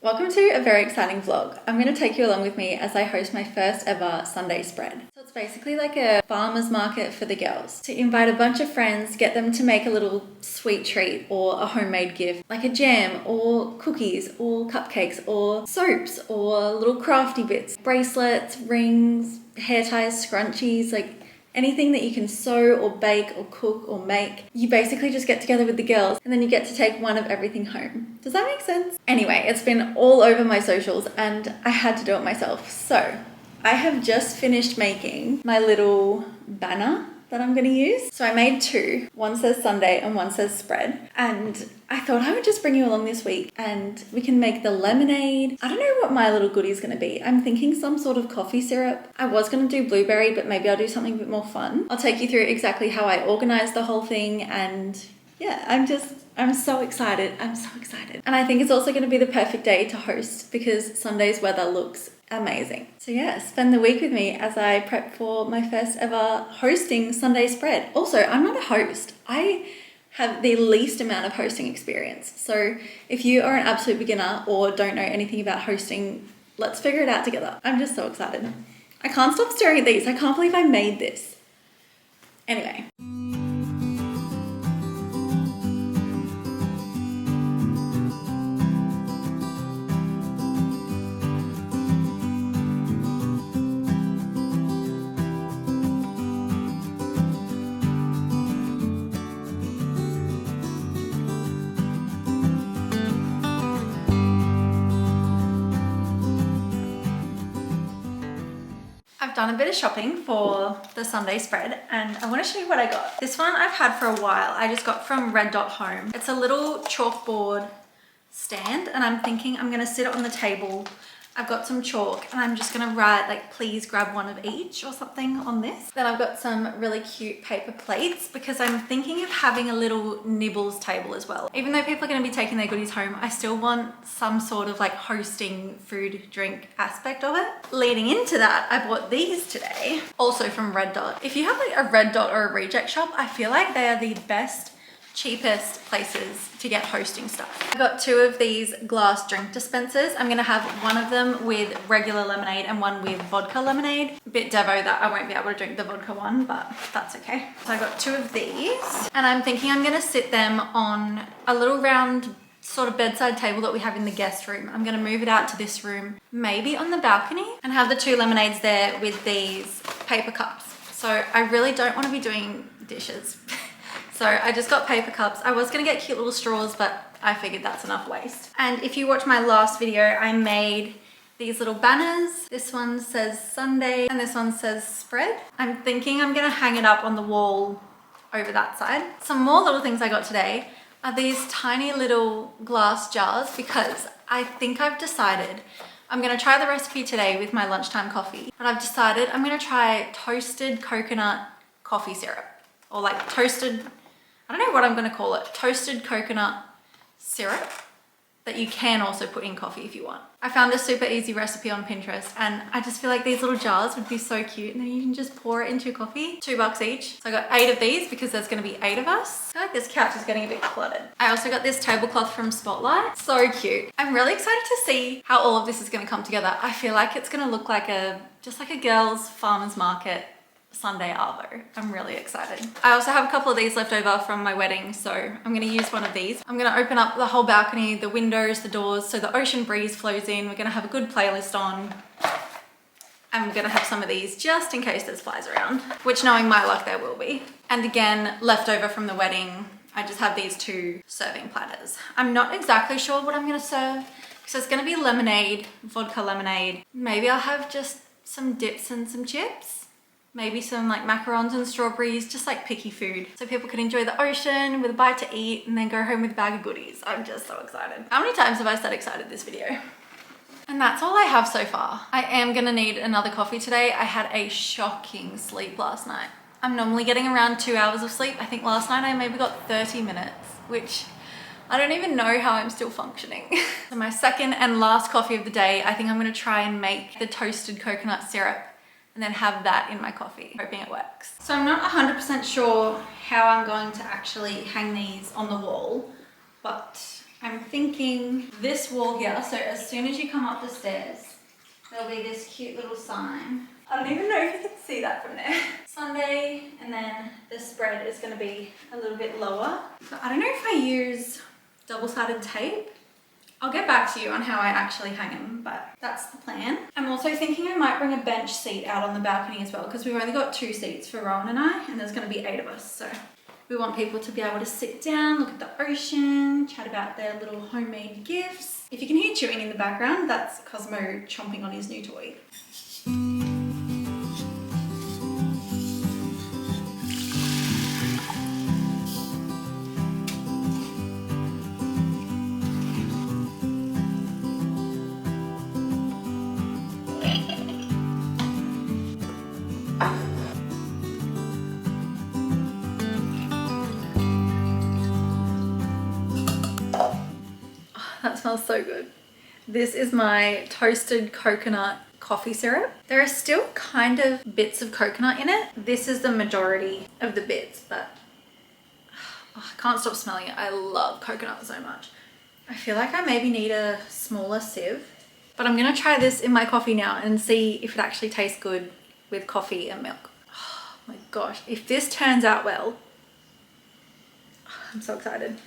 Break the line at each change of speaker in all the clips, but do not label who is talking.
Welcome to a very exciting vlog. I'm going to take you along with me as I host my first ever Sunday spread. So it's basically like a farmer's market for the girls. To invite a bunch of friends, get them to make a little sweet treat or a homemade gift, like a jam or cookies or cupcakes or soaps or little crafty bits, bracelets, rings, hair ties, scrunchies, like anything that you can sew or bake or cook or make. You basically just get together with the girls and then you get to take one of everything home. Does that make sense? Anyway, it's been all over my socials and I had to do it myself. So I have just finished making my little banner that I'm going to use. So I made two. One says Sunday and one says spread. And I thought I would just bring you along this week and we can make the lemonade. I don't know what my little goodie is going to be. I'm thinking some sort of coffee syrup. I was going to do blueberry, but maybe I'll do something a bit more fun. I'll take you through exactly how I organized the whole thing. And yeah, I'm so excited. I'm so excited. And I think it's also going to be the perfect day to host because Sunday's weather looks amazing. So yeah, spend the week with me as I prep for my first ever hosting Sunday spread. Also, I'm not a host. I have the least amount of hosting experience. So if you are an absolute beginner or don't know anything about hosting, let's figure it out together. I'm just so excited. I can't stop staring at these. I can't believe I made this. Anyway. I've done a bit of shopping for the Sunday spread and I want to show you what I got. This one I've had for a while. I just got from Red Dot Home. It's a little chalkboard stand and I'm thinking I'm going to sit it on the table. I've got some chalk and I'm just going to write like please grab one of each or something on this. Then I've got some really cute paper plates because I'm thinking of having a little nibbles table as well. Even though people are going to be taking their goodies home, I still want some sort of like hosting food drink aspect of it. Leading into that, I bought these today, also from Red Dot. If you have like a Red Dot or a reject shop, I feel like they are the best, cheapest places to get hosting stuff. I got two of these glass drink dispensers. I'm gonna have one of them with regular lemonade and one with vodka lemonade. A bit devo that I won't be able to drink the vodka one, but that's okay. So I got two of these and I'm thinking I'm gonna sit them on a little round sort of bedside table that we have in the guest room. I'm gonna move it out to this room, maybe on the balcony, and have the two lemonades there with these paper cups. So I really don't want to be doing dishes. So I just got paper cups. I was gonna get cute little straws, but I figured that's enough waste. And if you watch my last video, I made these little banners. This one says Sunday and this one says spread. I'm thinking I'm gonna hang it up on the wall over that side. Some more little things I got today are these tiny little glass jars because I think I've decided I'm gonna try the recipe today with my lunchtime coffee, but I've decided I'm gonna try toasted coconut coffee syrup or like toasted, I don't know what I'm going to call it, toasted coconut syrup that you can also put in coffee if you want. I found a super easy recipe on Pinterest and I just feel like these little jars would be so cute and then you can just pour it into your coffee. $2 each. So I got 8 of these because there's going to be 8 of us. I feel like this couch is getting a bit cluttered. I also got this tablecloth from Spotlight. So cute. I'm really excited to see how all of this is going to come together. I feel like it's going to look like just like a girls' farmer's market Sunday arvo. I'm really excited. I also have a couple of these left over from my wedding, so I'm going to use one of these. I'm going to open up the whole balcony, the windows, the doors, so the ocean breeze flows in. We're going to have a good playlist on. I'm going to have some of these just in case there's flies around, which knowing my luck there will be. And again, left over from the wedding, I just have these 2 serving platters. I'm not exactly sure what I'm going to serve because it's going to be lemonade, vodka lemonade. Maybe I'll have just some dips and some chips. Maybe some like macarons and strawberries, just like picky food. So people can enjoy the ocean with a bite to eat and then go home with a bag of goodies. I'm just so excited. How many times have I said excited this video? And that's all I have so far. I am gonna need another coffee today. I had a shocking sleep last night. I'm normally getting around 2 hours of sleep. I think last night I maybe got 30 minutes, which I don't even know how I'm still functioning. So my second and last coffee of the day, I think I'm gonna try and make the toasted coconut syrup and then have that in my coffee, hoping it works. So I'm not 100% sure how I'm going to actually hang these on the wall, but I'm thinking this wall here, so as soon as you come up the stairs, there'll be this cute little sign. I don't even know if you can see that from there. Sunday, and then the spread is going to be a little bit lower. So I don't know if I use double-sided tape. I'll get back to you on how I actually hang them, but that's the plan. I'm also thinking I might bring a bench seat out on the balcony as well, because we've only got 2 seats for Rowan and I, and there's going to be 8 of us, so we want people to be able to sit down, look at the ocean, chat about their little homemade gifts. If you can hear chewing in the background, that's Cosmo chomping on his new toy. That smells so good. This is my toasted coconut coffee syrup. There are still kind of bits of coconut in it. This is the majority of the bits, but I can't stop smelling it. I love coconut so much. I feel like I maybe need a smaller sieve, but I'm gonna try this in my coffee now and see if it actually tastes good with coffee and milk. Oh my gosh, if this turns out well, I'm so excited.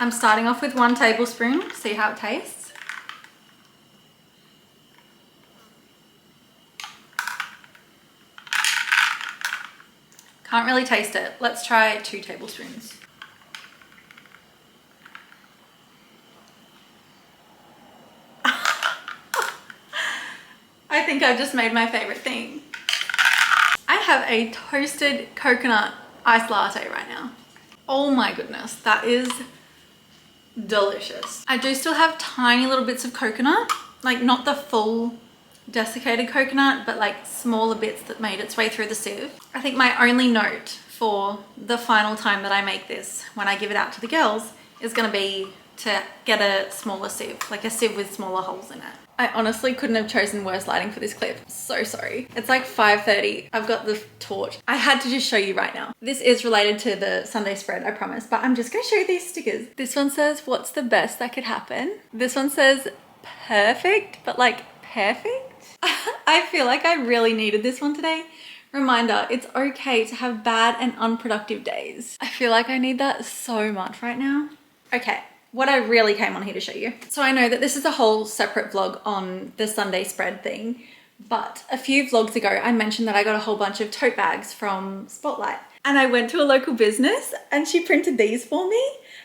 I'm starting off with 1 tablespoon, see how it tastes. Can't really taste it. Let's try 2 tablespoons. I think I've just made my favorite thing. I have a toasted coconut iced latte right now. Oh my goodness, that is delicious. I do still have tiny little bits of coconut, like not the full desiccated coconut, but like smaller bits that made its way through the sieve. I think my only note for the final time that I make this, when I give it out to the girls, is gonna be to get a smaller sieve, like a sieve with smaller holes in it. I honestly couldn't have chosen worse lighting for this clip. So sorry. It's like 5:30. I've got the torch. I had to just show you right now. This is related to the Sunday spread, I promise, but I'm just gonna show you these stickers. This one says, what's the best that could happen? This one says, perfect, but like perfect. I feel like I really needed this one today. Reminder, it's okay to have bad and unproductive days. I feel like I need that so much right now. Okay. What I really came on here to show you. So I know that this is a whole separate vlog on the Sunday spread thing, but a few vlogs ago, I mentioned that I got a whole bunch of tote bags from Spotlight, and I went to a local business and she printed these for me.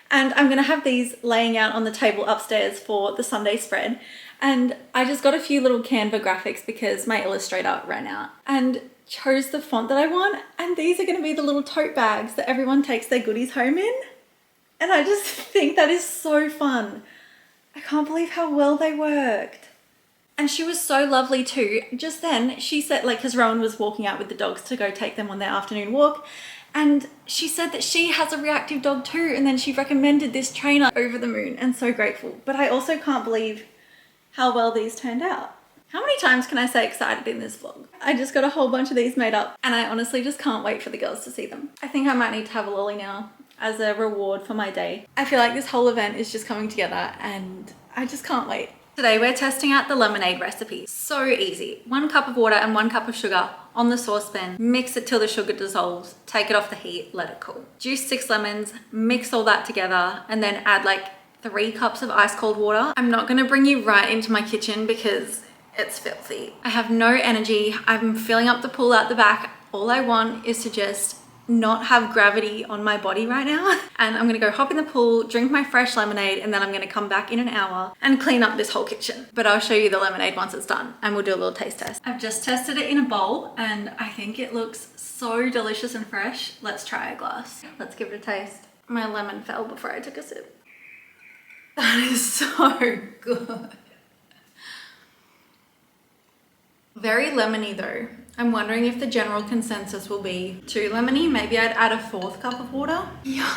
And I'm gonna have these laying out on the table upstairs for the Sunday spread. And I just got a few little Canva graphics because my Illustrator ran out, and chose the font that I want. And these are gonna be the little tote bags that everyone takes their goodies home in. And I just think that is so fun. I can't believe how well they worked. And she was so lovely too. Just then she said, like, because Rowan was walking out with the dogs to go take them on their afternoon walk, and she said that she has a reactive dog too, and then she recommended this trainer. Over the moon and so grateful. But I also can't believe how well these turned out. How many times can I say excited in this vlog? I just got a whole bunch of these made up, and I honestly just can't wait for the girls to see them. I think I might need to have a lolly now as a reward for my day. I feel like this whole event is just coming together and I just can't wait. Today we're testing out the lemonade recipe. So easy. 1 cup of water and 1 cup of sugar on the saucepan. Mix it till the sugar dissolves. Take it off the heat, let it cool. Juice 6 lemons, mix all that together, and then add like 3 cups of ice cold water. I'm not gonna bring you right into my kitchen because it's filthy. I have no energy. I'm filling up the pool out the back. All I want is to just not have gravity on my body right now. And I'm gonna go hop in the pool, drink my fresh lemonade, and then I'm gonna come back in an hour and clean up this whole kitchen. But I'll show you the lemonade once it's done, and we'll do a little taste test. I've just tested it in a bowl and I think it looks so delicious and fresh. Let's try a glass. Let's give it a taste. My lemon fell before I took a sip. That is so good. Very lemony though. I'm wondering if the general consensus will be too lemony. Maybe I'd add a 4th cup of water. Yeah.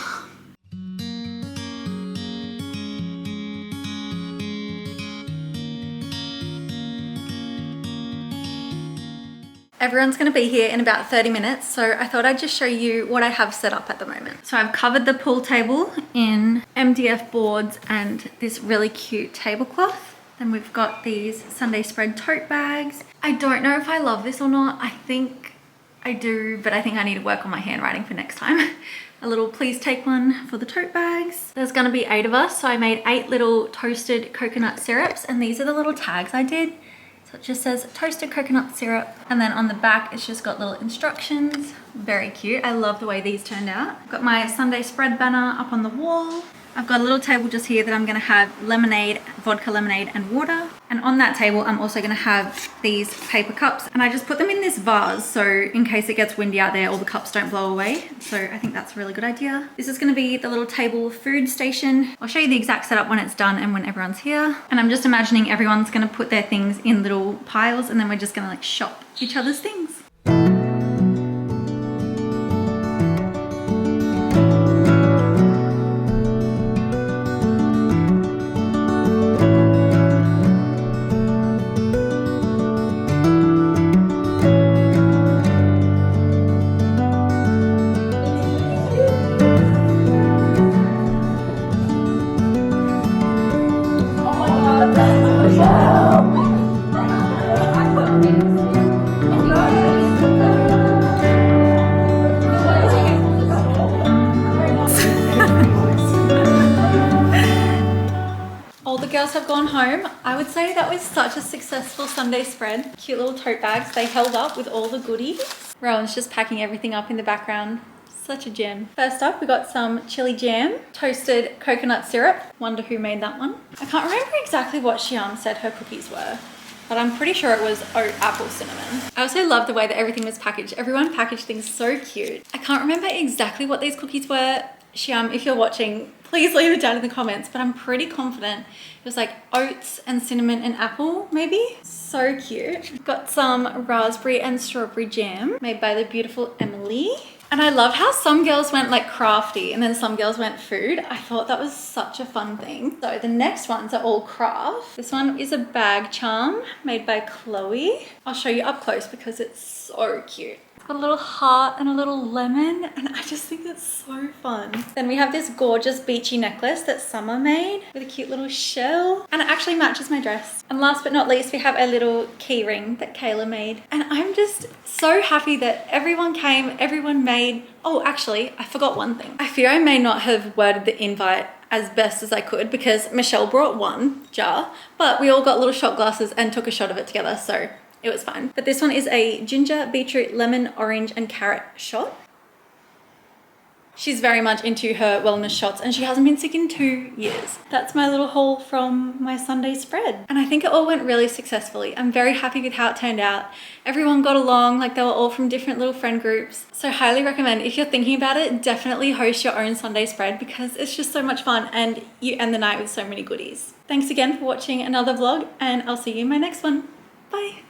Everyone's gonna be here in about 30 minutes, so I thought I'd just show you what I have set up at the moment. So I've covered the pool table in MDF boards and this really cute tablecloth. Then we've got these Sunday spread tote bags. I don't know if I love this or not. I think I do, but I think I need to work on my handwriting for next time. A little please take one for the tote bags. There's gonna be 8 of us, so I made 8 little toasted coconut syrups, and these are the little tags I did. So it just says toasted coconut syrup, and then on the back it's just got little instructions. Very cute. I love the way these turned out. I've got my Sunday spread banner up on the wall. I've got a little table just here that I'm gonna have lemonade, vodka lemonade and water. And on that table, I'm also gonna have these paper cups, and I just put them in this vase so in case it gets windy out there, all the cups don't blow away. So I think that's a really good idea. This is gonna be the little table food station. I'll show you the exact setup when it's done and when everyone's here. And I'm just imagining everyone's gonna put their things in little piles, and then we're just gonna like shop each other's things. Have gone home. I would say that was such a successful Sunday spread. Cute little tote bags. They held up with all the goodies. Rowan's just packing everything up in the background. Such a gem. First up, we got some chili jam, toasted coconut syrup. Wonder who made that one. I can't remember exactly what Xian said her cookies were, but I'm pretty sure it was oat, apple, cinnamon. I also love the way that everything was packaged. Everyone packaged things so cute. I can't remember exactly what these cookies were. Xian, if you're watching, please leave it down in the comments, but I'm pretty confident it was like oats and cinnamon and apple, maybe. So cute. Got some raspberry and strawberry jam made by the beautiful Emily. And I loved how some girls went like crafty and then some girls went food. I thought that was such a fun thing. So the next ones are all craft. This one is a bag charm made by Chloe. I'll show you up close because it's so cute. Got a little heart and a little lemon, and I just think it's so fun. Then we have this gorgeous beachy necklace that Summer made with a cute little shell, and it actually matches my dress. And last but not least, we have a little key ring that Kayla made, and I'm just so happy that everyone came, everyone made. Oh, actually, I forgot one thing. I fear I may not have worded the invite as best as I could because Michelle brought one jar, but we all got little shot glasses and took a shot of it together, so it was fine. But this one is a ginger, beetroot, lemon, orange, and carrot shot. She's very much into her wellness shots and she hasn't been sick in 2 years. That's my little haul from my Sunday spread. And I think it all went really successfully. I'm very happy with how it turned out. Everyone got along, like they were all from different little friend groups. So highly recommend, if you're thinking about it, definitely host your own Sunday spread because it's just so much fun and you end the night with so many goodies. Thanks again for watching another vlog, and I'll see you in my next one. Bye.